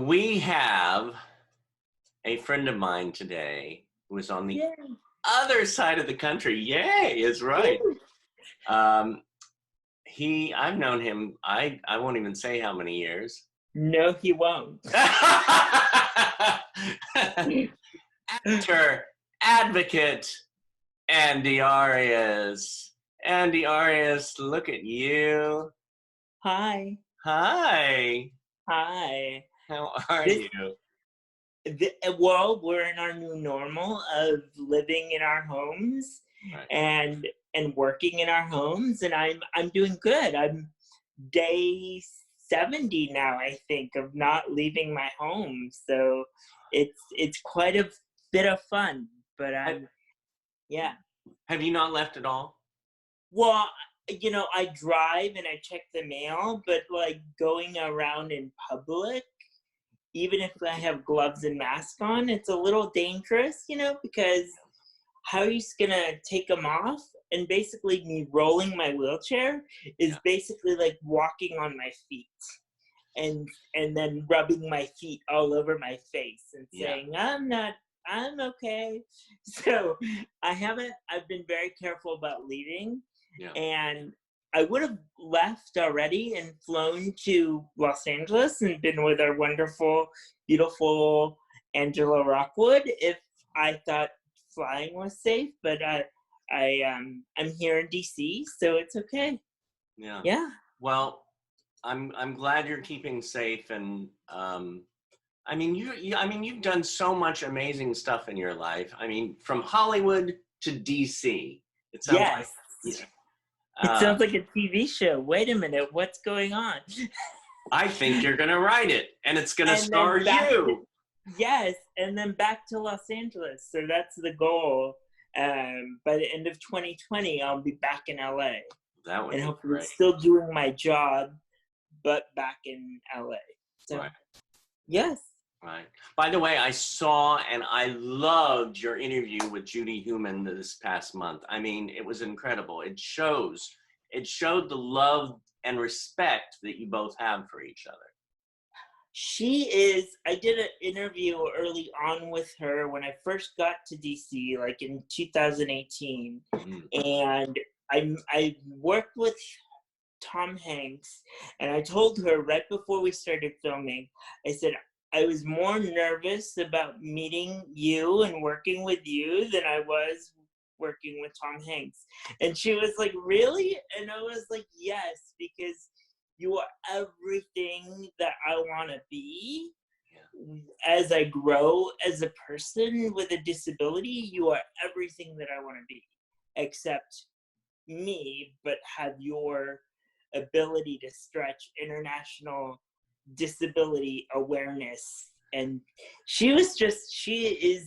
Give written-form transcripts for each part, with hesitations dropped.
We have a friend of mine today who is on the Yay. other side of the country. Yay, is right. Woo. Um, I've known him, I won't even say how many years. No, he won't. Actor, advocate, Andy Arias. Andy Arias, look at you. Hi. Hi. Hi. How are This, you? well, we're in our new normal of living in our homes Right. and working in our homes, and I'm doing good. I'm day 70 now, I think, of not leaving my home. So it's quite a bit of fun, but yeah. Have you not left at all? Well, I drive and I check the mail, but like going around in public, even if I have gloves and mask on, it's a little dangerous, because how are you gonna take them off? And basically me rolling my wheelchair is basically like walking on my feet and then rubbing my feet all over my face and saying, I'm okay. So I've been very careful about leaving. Yeah. And I would have left already and flown to Los Angeles and been with our wonderful, beautiful Angela Rockwood if I thought flying was safe. But I'm here in DC, so it's okay. Yeah. Yeah. Well, I'm glad you're keeping safe, and I mean you've done so much amazing stuff in your life. I mean, from Hollywood to DC. It sounds like It sounds like a TV show. Wait a minute, what's going on? I think you're gonna write it, and it's gonna And star you. Yes, and then back to Los Angeles. So that's the goal. By the end of 2020, I'll be back in LA. That would and be hopefully great. still doing my job, but back in LA. So, right. Yes. Right. By the way, I saw and I loved your interview with Judy Heumann this past month. I mean, it was incredible. It showed the love and respect that you both have for each other. I did an interview early on with her when I first got to DC, like in 2018. And I worked with Tom Hanks, and I told her right before we started filming, I said, I was more nervous about meeting you and working with you than I was working with Tom Hanks. And she was like, really? And I was like, yes, because you are everything that I want to be. As I grow as a person with a disability, you are everything that I want to be, except me, but have your ability to stretch international disability awareness. And she is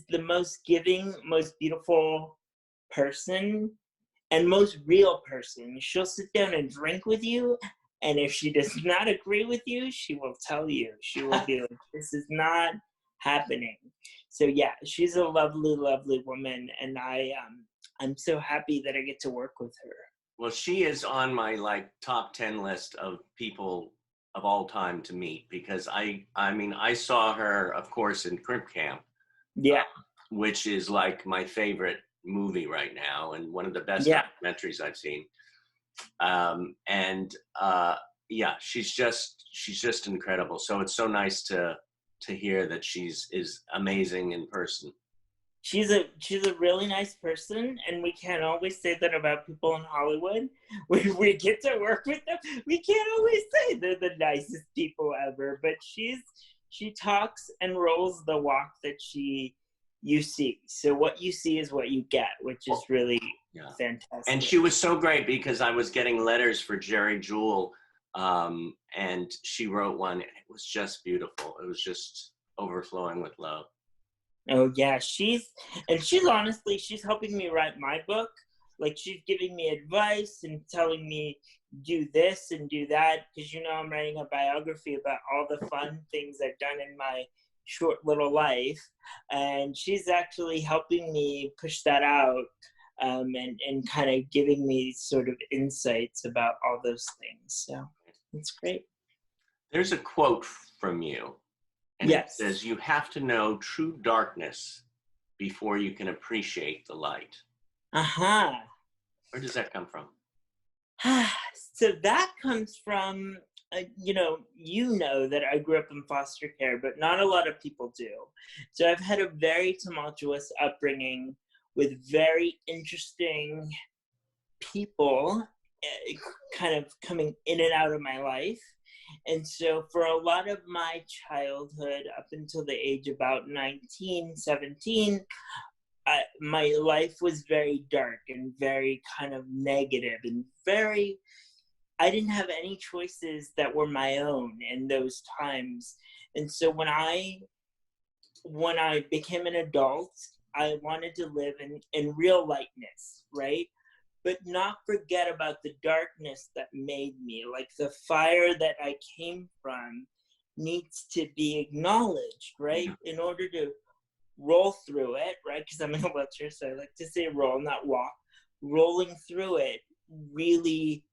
the most giving, most beautiful person and most real person. She'll sit down and drink with you, and if she does not agree with you, she will tell you. She will be like, this is not happening. So yeah, she's a lovely, lovely woman, and I'm so happy that I get to work with her. Well, she is on my top 10 list of people of all time to meet, because I mean, I saw her, of course, in Crip Camp. Yeah. Which is like my favorite movie right now and one of the best documentaries I've seen. She's just incredible. So it's so nice to hear that is amazing in person. She's a really nice person, and we can't always say that about people in Hollywood. We get to work with them. We can't always say they're the nicest people ever, but she talks and rolls the walk that you see. So what you see is what you get, which is really fantastic. And she was so great, because I was getting letters for Jerry Jewell, and she wrote one, and it was just beautiful. It was just overflowing with love. Oh yeah, she's honestly, she's helping me write my book. Like, she's giving me advice and telling me do this and do that, because I'm writing a biography about all the fun things I've done in my short little life, and she's actually helping me push that out, and kind of giving me sort of insights about all those things. So it's great. There's a quote from you And it Yes. says, you have to know true darkness before you can appreciate the light. Uh-huh. Where does that come from? So that comes from, you know that I grew up in foster care, but not a lot of people do. So I've had a very tumultuous upbringing with very interesting people kind of coming in and out of my life. And so for a lot of my childhood, up until the age of about 19, 17, my life was very dark and very kind of negative and I didn't have any choices that were my own in those times. And so when I became an adult, I wanted to live in real lightness, right? But not forget about the darkness that made me. Like the fire that I came from needs to be acknowledged, right? In order to roll through it, right? Because I'm in a wheelchair, so I like to say roll, not walk. Rolling through it really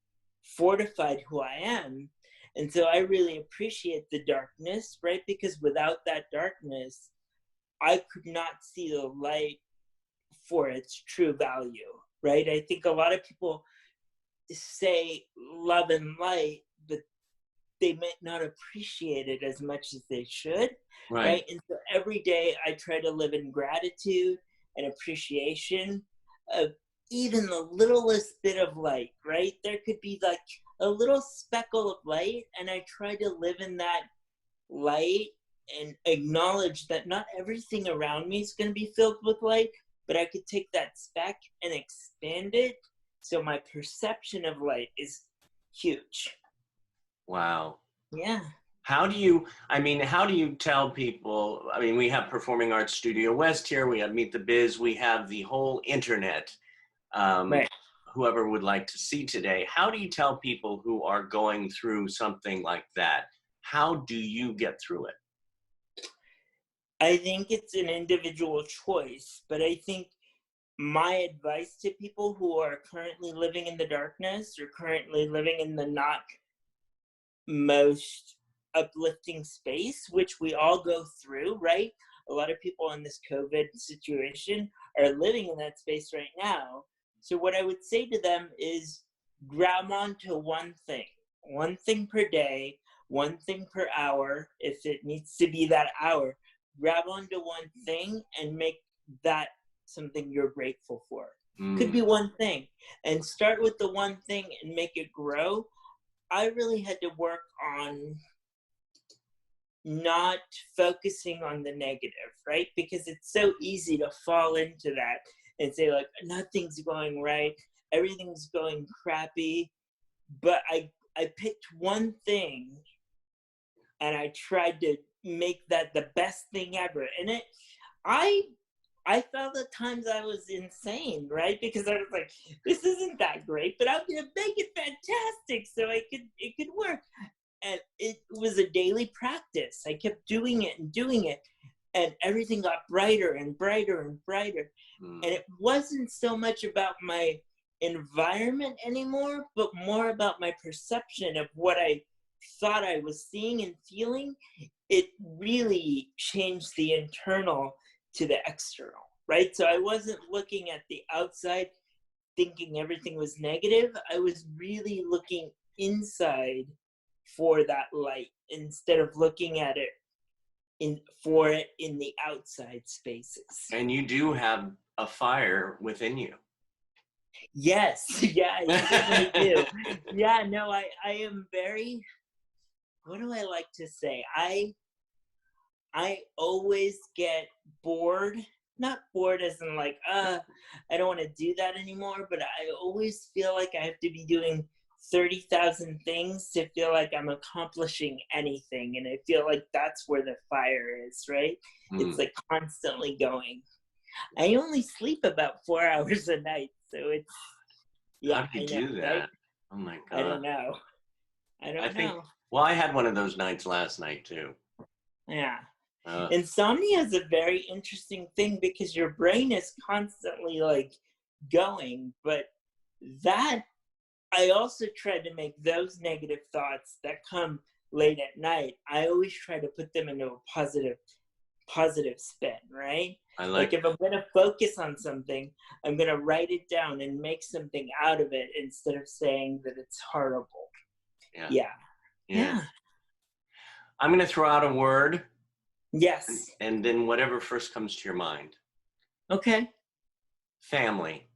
fortified who I am. And so I really appreciate the darkness, right? Because without that darkness, I could not see the light for its true value, right? I think a lot of people say love and light, but they might not appreciate it as much as they should, right? And so every day I try to live in gratitude and appreciation of even the littlest bit of light, right? There could be like a little speckle of light, and I try to live in that light and acknowledge that not everything around me is going to be filled with light, but I could take that speck and expand it so my perception of light is huge. Wow. Yeah. How do you tell people, we have Performing Arts Studio West here, we have Meet the Biz, we have the whole internet, Right. whoever would like to see today. How do you tell people who are going through something like that? How do you get through it? I think it's an individual choice, but I think my advice to people who are currently living in the darkness or currently living in the not most uplifting space, which we all go through, right? A lot of people in this COVID situation are living in that space right now. So what I would say to them is grab onto one thing per day, one thing per hour. If it needs to be that hour, grab onto one thing and make that something you're grateful for. Could be one thing, and start with the one thing and make it grow. I really had to work on not focusing on the negative, right? Because it's so easy to fall into that and say like, nothing's going right, everything's going crappy. But I picked one thing and I tried to make that the best thing ever. And I felt at times I was insane, right? Because I was like, this isn't that great, but I'm gonna make it fantastic so it could work. And it was a daily practice. I kept doing it, and everything got brighter and brighter and brighter. And it wasn't so much about my environment anymore, but more about my perception of what I thought I was seeing and feeling. It really changed the internal to the external, right? So I wasn't looking at the outside thinking everything was negative. I was really looking inside for that light instead of looking at it in the outside spaces. And you do have a fire within you. Yes, yeah, I certainly do. Yeah, no, I am very, what do I like to say? I always get bored, not bored as in like, I don't want to do that anymore, but I always feel like I have to be doing 30,000 things to feel like I'm accomplishing anything. And I feel like that's where the fire is, right? It's like constantly going. I only sleep about 4 hours a night, so it's, yeah. How do you do that? Right? Oh my God. I don't know. I don't know. Well, I had one of those nights last night too. Yeah. Insomnia is a very interesting thing because your brain is constantly like going, but that I also try to make those negative thoughts that come late at night, I always try to put them into a positive spin, right? I Like if I'm going to focus on something, I'm going to write it down and make something out of it instead of saying that it's horrible. Yeah. Yeah. I'm going to throw out a word. Yes. And then whatever first comes to your mind. Okay. Family.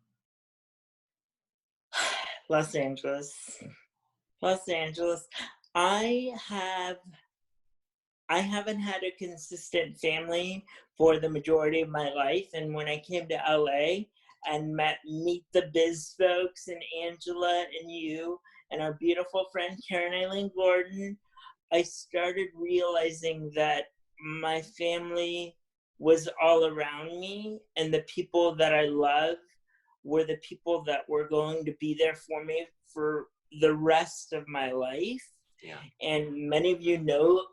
Los Angeles. I haven't had a consistent family for the majority of my life. And when I came to LA and meet the biz folks and Angela and you and our beautiful friend KAREN-EILEEN Gordon, I started realizing that my family was all around me, and the people that I love were the people that were going to be there for me for the rest of my life. Yeah. And many of you know,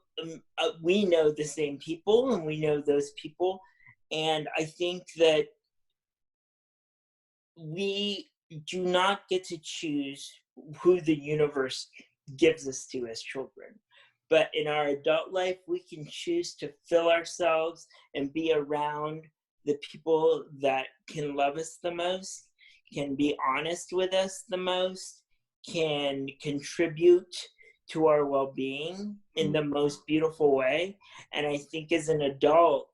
we know the same people, and we know those people. And I think that we do not get to choose who the universe gives us to as children. But in our adult life, we can choose to fill ourselves and be around the people that can love us the most, can be honest with us the most, can contribute to our well-being in the most beautiful way. And I think as an adult,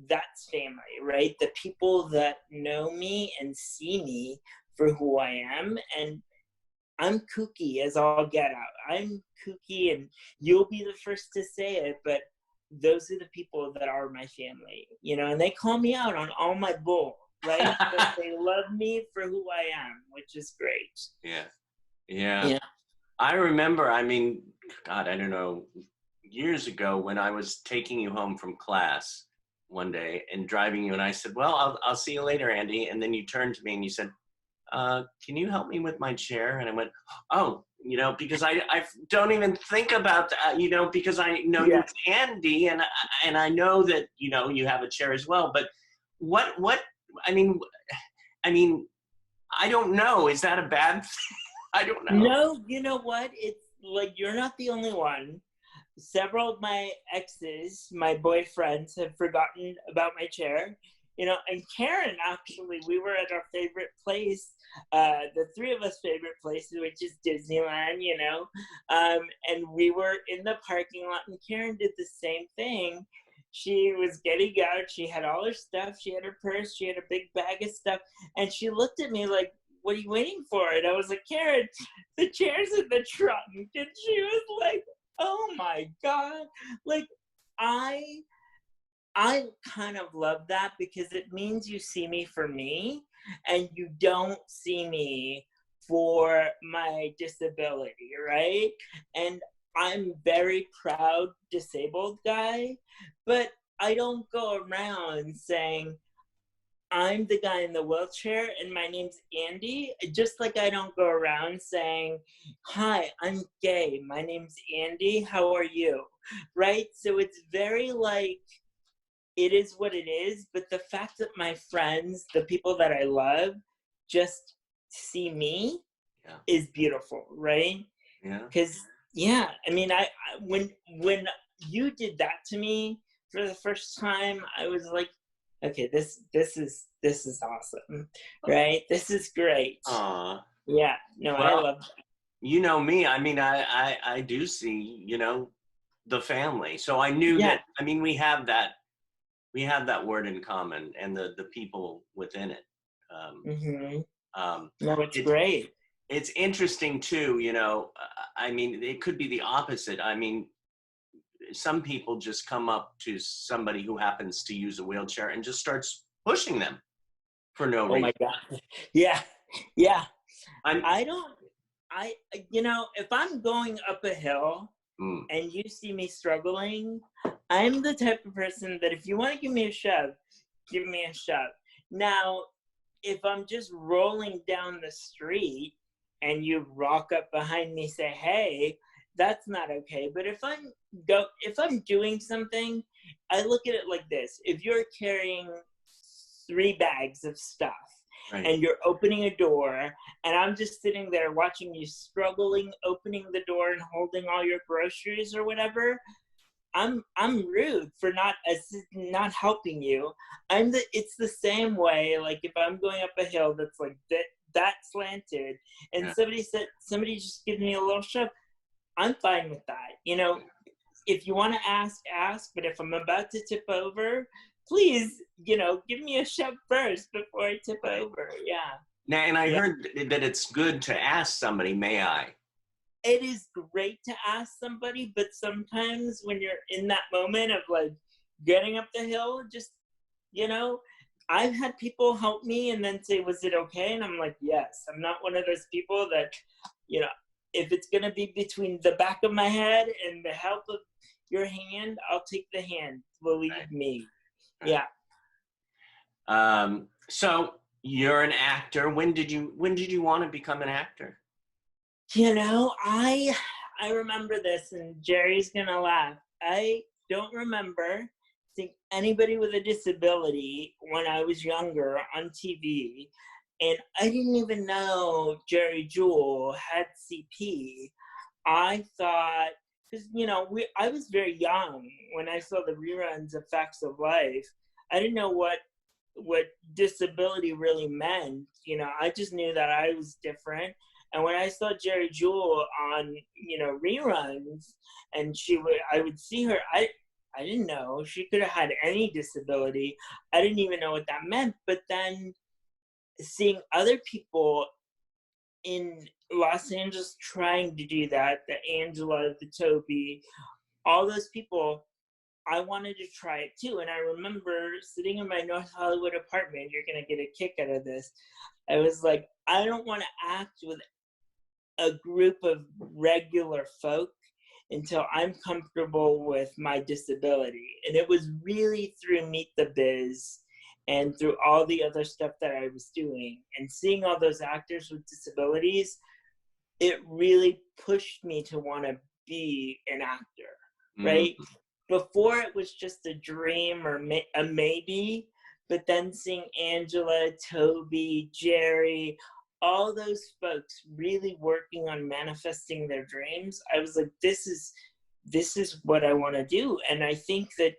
that's family, right? The people that know me and see me for who I am. And I'm kooky as all get out. I'm kooky, and you'll be the first to say it, but those are the people that are my family, and they call me out on all my bull, right? But they love me for who I am, which is great. Yeah. I remember, God, I don't know, years ago when I was taking you home from class one day and driving you, and I said, well, I'll see you later, Andy. And then you turned to me and you said, can you help me with my chair? And I went, oh, because I don't even think about that, because I know you're Andy, and I know that, you have a chair as well. But I don't know. Is that a bad thing? I don't know. No, you know what? It's like, you're not the only one. Several of my exes, my boyfriends, have forgotten about my chair. And Karen, actually, we were at our favorite place, the three of us favorite places, which is Disneyland, and we were in the parking lot, and Karen did the same thing. She was getting out, she had all her stuff, she had her purse, she had a big bag of stuff, and she looked at me like, what are you waiting for? And I was like, Karen, the chair's in the trunk. And she was like, oh my God. Like, I kind of love that, because it means you see me for me and you don't see me for my disability, right? And I'm very proud disabled guy, but I don't go around saying, I'm the guy in the wheelchair and my name's Andy, just like I don't go around saying, hi, I'm gay, my name's Andy, how are you? Right? So it's very like, it is what it is, but the fact that my friends, the people that I love, just see me is beautiful, right? Yeah. Because, when you did that to me for the first time, I was like, okay, this is awesome, right? This is great. Yeah, no, well, I love that. You know me, I do see, the family. So I knew that, we have that word in common, and the people within it. No, it's great. It's interesting too, it could be the opposite. Some people just come up to somebody who happens to use a wheelchair and just starts pushing them for no reason. Oh my God. Yeah. If I'm going up a hill and you see me struggling, I'm the type of person that if you want to give me a shove, give me a shove. Now, if I'm just rolling down the street and you rock up behind me, say, hey, that's not okay. But if I'm doing something, I look at it like this. If you're carrying 3 bags of stuff Right. and you're opening a door, and I'm just sitting there watching you struggling, opening the door and holding all your groceries or whatever, I'm rude for not helping you. It's the same way, like if I'm going up a hill that's like that slanted, and somebody just gives me a little shove, I'm fine with that. You know, if you want to ask, but if I'm about to tip over, please, you know, give me a shove first before I tip over. Yeah. Now, and I heard that it's good to ask somebody, may I? It is great to ask somebody, but sometimes when you're in that moment of like getting up the hill, just, you know, I've had people help me and then say, was it okay? And I'm like, yes. I'm not one of those people that, you know, if it's going to be between the back of my head and the help of your hand, I'll take the hand. Believe me. Yeah. So you're an actor. When did you want to become an actor? You know, I remember this, and Jerry's gonna laugh. I don't remember seeing anybody with a disability when I was younger on TV, and I didn't even know Jerry Jewell had CP. I thought, because you know, I was very young when I saw the reruns of Facts of Life. I didn't know what disability really meant. You know, I just knew that I was different. And when I saw Jerry Jewell on, you know, reruns, and I would see her, I didn't know she could have had any disability. I didn't even know what that meant. But then seeing other people in Los Angeles trying to do that, the Angela, the Toby, all those people, I wanted to try it too. And I remember sitting in my North Hollywood apartment, you're going to get a kick out of this. I was like, I don't want to act with a group of regular folk until I'm comfortable with my disability. And it was really through Meet the Biz and through all the other stuff that I was doing and seeing all those actors with disabilities, it really pushed me to want to be an actor, right? Before it was just a dream or a maybe, but then seeing Angela, Toby, Jerry, all those folks really working on manifesting their dreams, I was like, this is what I want to do. And I think that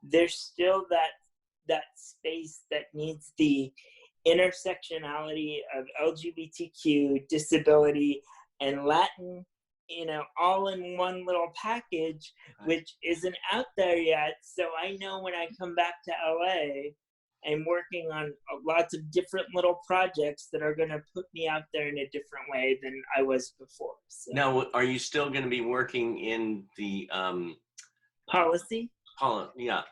there's still that space that needs the intersectionality of LGBTQ, disability, and Latin, you know, all in one little package, which isn't out there yet. So I know when I come back to LA, I'm working on lots of different little projects that are going to put me out there in a different way than I was before. So. Now, are you still going to be working in the policy? Yeah.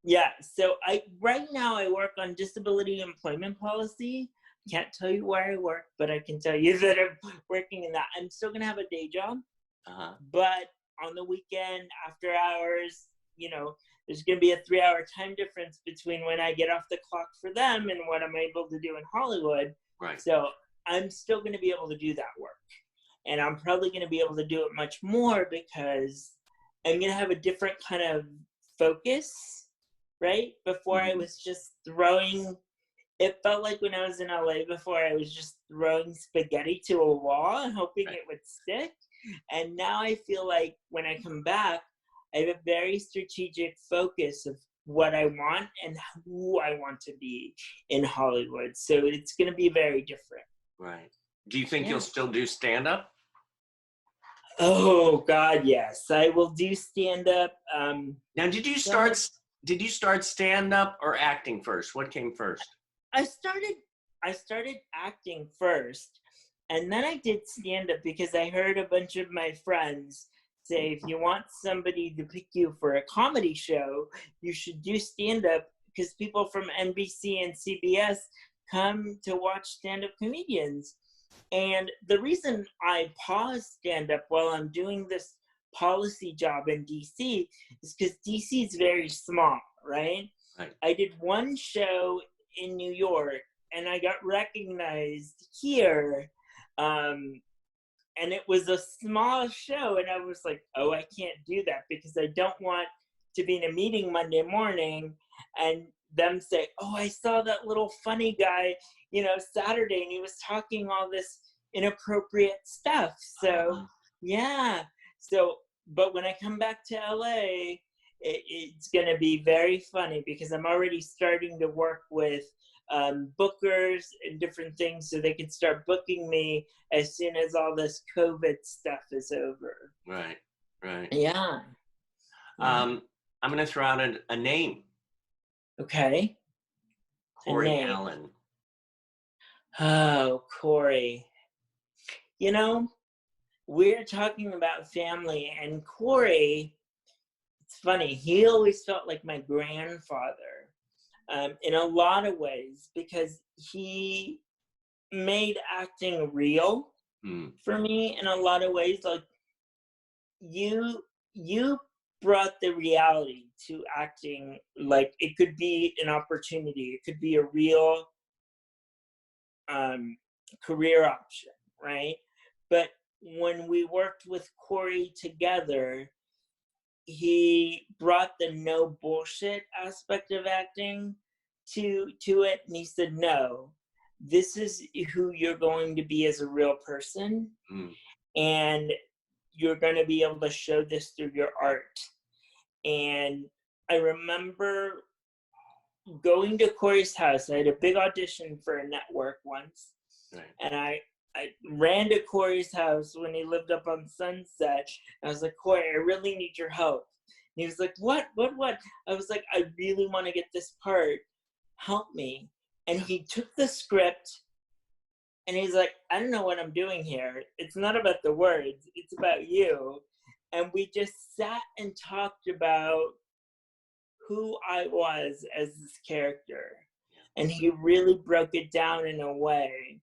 Yeah. So right now I work on disability employment policy. Can't tell you where I work, but I can tell you that I'm working in that. I'm still going to have a day job, but on the weekend, after hours, you know, there's going to be a 3-hour time difference between when I get off the clock for them and what I'm able to do in Hollywood. Right. So I'm still going to be able to do that work. And I'm probably going to be able to do it much more because I'm going to have a different kind of focus, right? Before I was just throwing, it felt like when I was in LA before, I was just throwing spaghetti to a wall and hoping it would stick. And now I feel like when I come back, I have a very strategic focus of what I want and who I want to be in Hollywood. So it's going to be very different. Right. Do you think you'll still do stand-up? Oh, God, yes. I will do stand-up. Now, did you start stand-up or acting first? What came first? I started acting first, and then I did stand-up because I heard a bunch of my friends say, if you want somebody to pick you for a comedy show, you should do stand-up because people from NBC and CBS come to watch stand-up comedians. And the reason I paused stand-up while I'm doing this policy job in DC is because DC is very small, right? I did one show in New York and I got recognized here. And it was a small show, and I was like, oh, I can't do that because I don't want to be in a meeting Monday morning and them say, oh, I saw that little funny guy Saturday, and he was talking all this inappropriate stuff. So yeah. So, but when I come back to LA, it's going to be very funny because I'm already starting to work with bookers and different things so they can start booking me as soon as all this COVID stuff is over. Right. Yeah. I'm going to throw out a name. Okay. KAREN-EILEEN. Oh, Corey. We're talking about family, and Corey, it's funny, he always felt like my grandfather in a lot of ways because he made acting real for me in a lot of ways. Like you brought the reality to acting, like it could be an opportunity, it could be a real career option, right? But when we worked with Corey together, he brought the no bullshit aspect of acting to it, and he said, no, this is who you're going to be as a real person, and you're going to be able to show this through your art. And I remember going to Corey's house. I had a big audition for a network once, and I ran to Corey's house when he lived up on Sunset. I was like, Corey, I really need your help. And he was like, what? I was like, I really want to get this part. Help me. And he took the script, and he's like, I don't know what I'm doing here. It's not about the words. It's about you. And we just sat and talked about who I was as this character. And he really broke it down in a way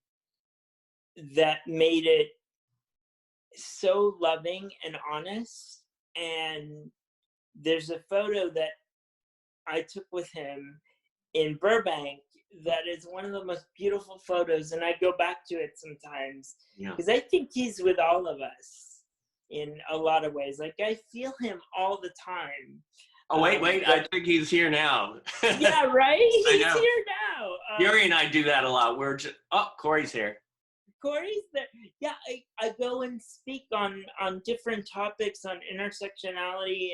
that made it so loving and honest. And there's a photo that I took with him in Burbank that is one of the most beautiful photos, and I go back to it sometimes because I think he's with all of us in a lot of ways. Like I feel him all the time. Oh, wait, I think he's here now. Yeah, right? He's here now. Yuri and I do that a lot. We're just, Corey's here. Corey's there. Yeah, I go and speak on different topics on intersectionality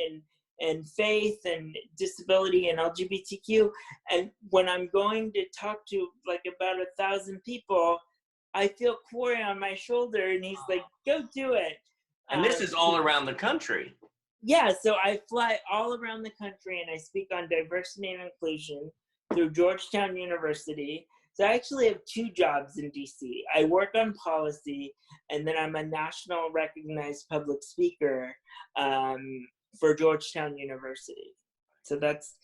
and faith and disability and LGBTQ. And when I'm going to talk to like about 1,000 people, I feel Corey on my shoulder, and he's like, go do it. And this is all around the country. Yeah, so I fly all around the country, and I speak on diversity and inclusion through Georgetown University. So I actually have 2 jobs in DC. I work on policy, and then I'm a national recognized public speaker for Georgetown University. So that's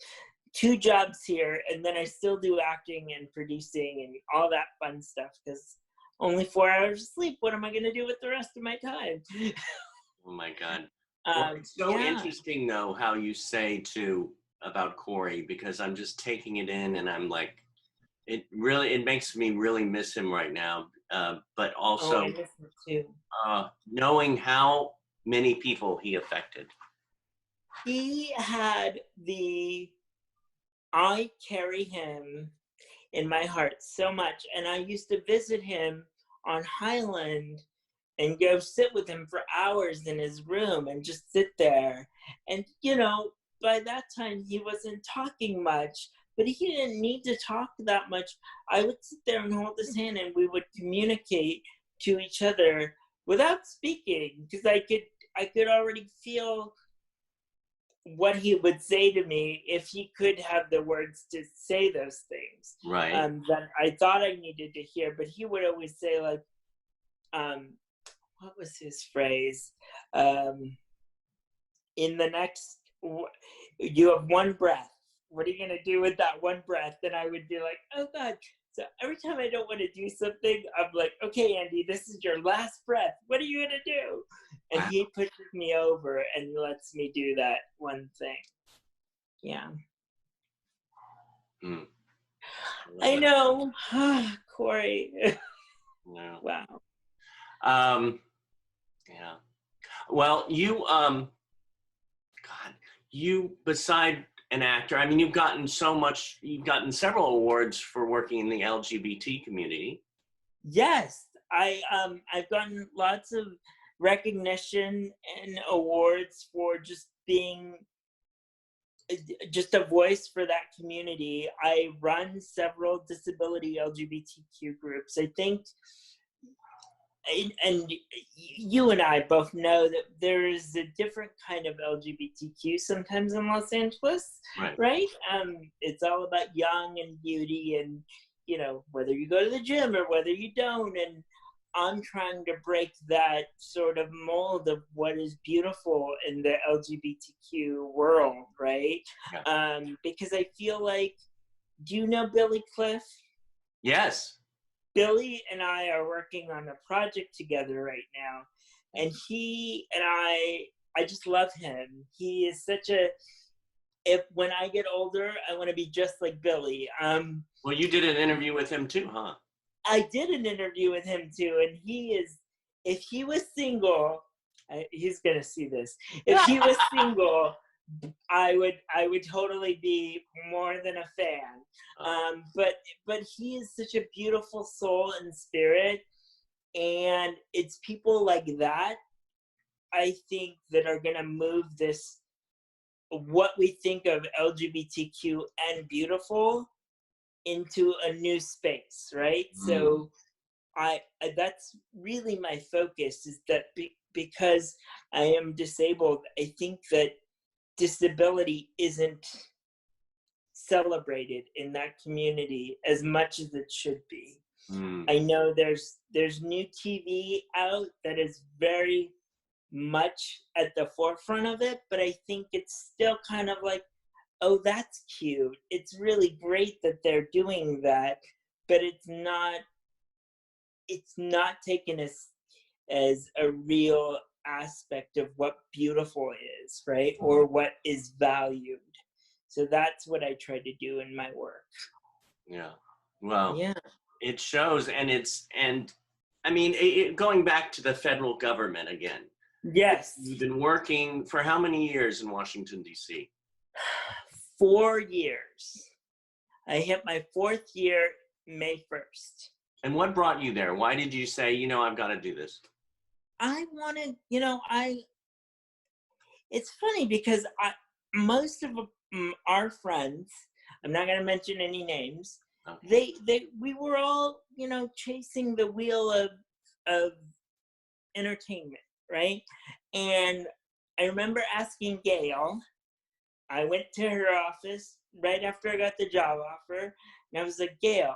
2 jobs here, and then I still do acting and producing and all that fun stuff because only 4 hours of sleep. What am I going to do with the rest of my time? Oh my God. Well, it's so interesting though how you say too about Corey, because I'm just taking it in and I'm like, it makes me really miss him right now. But also I miss him too. Knowing how many people he affected. He had I carry him in my heart so much. And I used to visit him on Highland and go sit with him for hours in his room and just sit there. And, by that time he wasn't talking much, but he didn't need to talk that much. I would sit there and hold his hand, and we would communicate to each other without speaking, because I could already feel what he would say to me if he could have the words to say those things. Right. That I thought I needed to hear, but he would always say like, what was his phrase? In the next, you have one breath. What are you going to do with that one breath? And I would be like, oh God. So every time I don't want to do something, I'm like, okay, Andy, this is your last breath. What are you going to do? And he pushes me over and lets me do that one thing. Yeah. I know. Corey. Yeah. Wow. Yeah. Well, you, God, beside an actor. I mean, you've gotten several awards for working in the LGBT community. Yes, I've gotten lots of recognition and awards for just being just a voice for that community. I run several disability LGBTQ groups. I think, and you and I both know that there is a different kind of LGBTQ sometimes in Los Angeles, right? It's all about young and beauty, and whether you go to the gym or whether you don't. And I'm trying to break that sort of mold of what is beautiful in the LGBTQ world, right? Yeah. Because I feel like, do you know Billy Cliff? Yes. Billy and I are working on a project together right now, and he and I just love him. He is such a, when I get older, I want to be just like Billy. Well, you did an interview with him too, huh? I did an interview with him too, and if he was single, he's gonna see this. If he was single, I would totally be more than a fan. But he is such a beautiful soul and spirit, and it's people like that, I think, that are gonna move this, what we think of LGBTQ and beautiful, into a new space, right? So that's really my focus, is that because I am disabled, I think that disability isn't celebrated in that community as much as it should be. I know there's new TV out that is very much at the forefront of it, but I think it's still kind of like, oh, that's cute. It's really great that they're doing that, but it's not taken as a real aspect of what beautiful is, right? Or what is valued. So that's what I try to do in my work. Yeah. Well, yeah. It shows, and I mean, going back to the federal government again. Yes. You've been working for how many years in Washington, D.C.? 4 years. I hit my 4th year May 1st. And what brought you there? Why did you say, I've got to do this? I wanted, it's funny because most of our friends, I'm not going to mention any names, okay. We were all, chasing the wheel of entertainment, right? And I remember asking Gail, I went to her office right after I got the job offer, and I was like, Gail,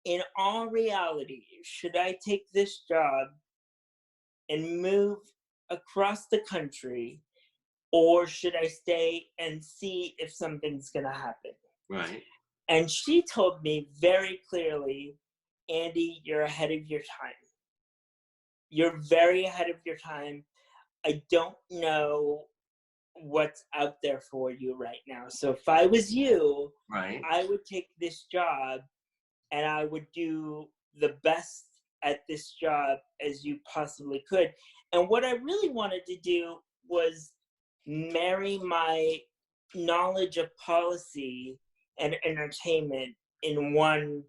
in all reality, should I take this job and move across the country, or should I stay and see if something's gonna happen? Right. And she told me very clearly, Andy, you're ahead of your time. You're very ahead of your time. I don't know what's out there for you right now. So if I was you, right, I would take this job and I would do the best at this job as you possibly could. And what I really wanted to do was marry my knowledge of policy and entertainment in one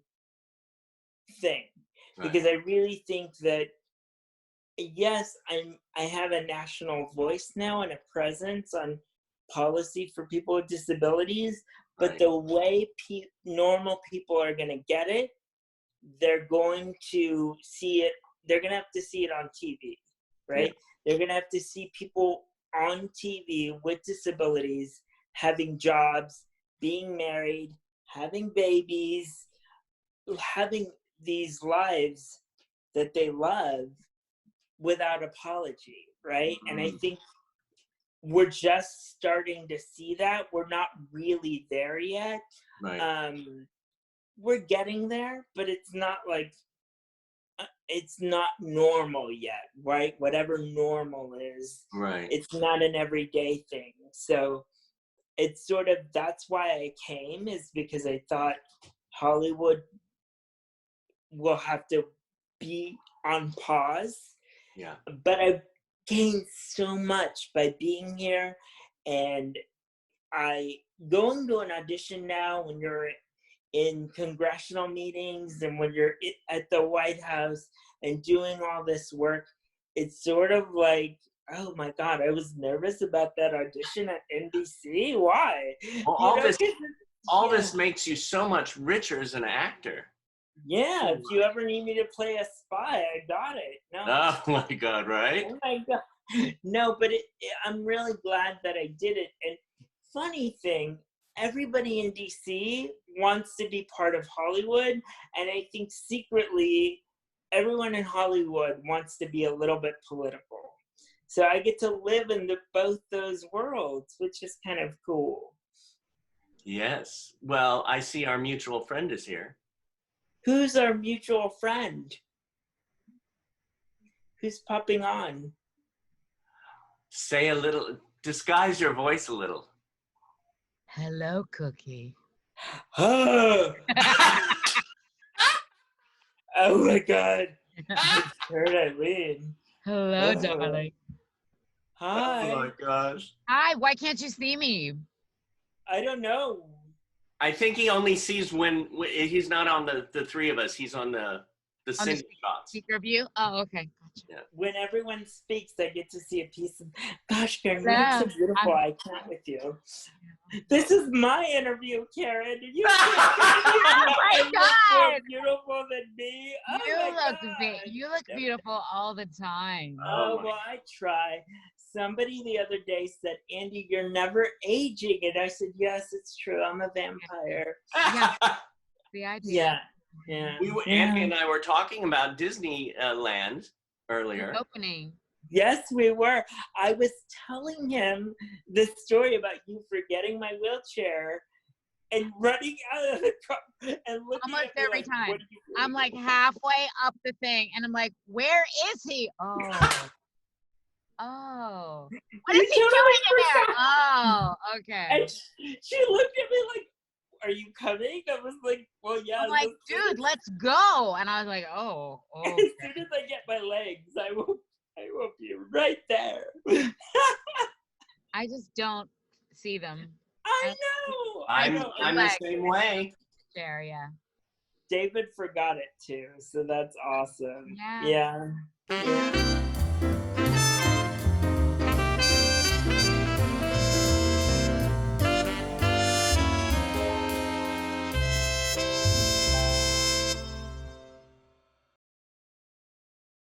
thing. Right. Because I really think that, yes, I have a national voice now and a presence on policy for people with disabilities, but right. The way normal people are going to get it, they're going to see it, they're going to have to see it on TV, right? Yeah. They're going to have to see people on TV with disabilities having jobs, being married, having babies, having these lives that they love without apology, right? Mm-hmm. And I think we're just starting to see that. We're not really there yet. Right. We're getting there, but it's not like, it's not normal yet, right? Whatever normal is, right. It's not an everyday thing. So it's sort of, that's why I came, is because I thought Hollywood will have to be on pause. Yeah. But I've gained so much by being here, and going to an audition now when you're in congressional meetings and when you're at the White House and doing all this work, it's sort of like, oh my God, I was nervous about that audition at NBC. Why? Well, all this makes you so much richer as an actor. Yeah, if you ever need me to play a spy, I got it. No. Oh my God, right? Oh my God. No, but I'm really glad that I did it. And funny thing, everybody in DC wants to be part of Hollywood. And I think secretly, everyone in Hollywood wants to be a little bit political. So I get to live in both those worlds, which is kind of cool. Yes. Well, I see our mutual friend is here. Who's our mutual friend? Who's popping on? Say a little, disguise your voice a little. Hello, Cookie. Oh, oh my God. It's KAREN-EILEEN. Hello, Oh. darling. Hi. Oh my gosh. Hi, why can't you see me? I don't know. I think he only sees when he's not on the three of us. He's on the Cindy shots. Speaker view? Oh, okay. Gotcha. Yeah. When everyone speaks, I get to see a piece of, gosh, Karen, you look so beautiful. I can't with you. This is my interview, Karen. You Oh my God. More beautiful than me. Oh You look beautiful all the time. Oh, well, I try. Somebody the other day said, Andy, you're never aging. And I said, yes, it's true. I'm a vampire. Yeah. The idea. Yeah. Andy and I were talking about Disneyland earlier. The opening. Yes, we were. I was telling him the story about you forgetting my wheelchair and running out of the car and looking Almost at me every like, time. what are you doing? I'm like halfway up the thing, and I'm like, where is he? Oh. Oh. What is he doing in there? Oh, okay. And she looked at me like, are you coming? I was like, well, yeah. I'm like, dude, let's go. And I was like, oh. As soon as I get my legs, I will be right there. I just don't see them. I know. I'm the same way. There, yeah. David forgot it too, so that's awesome. Yeah. Yeah.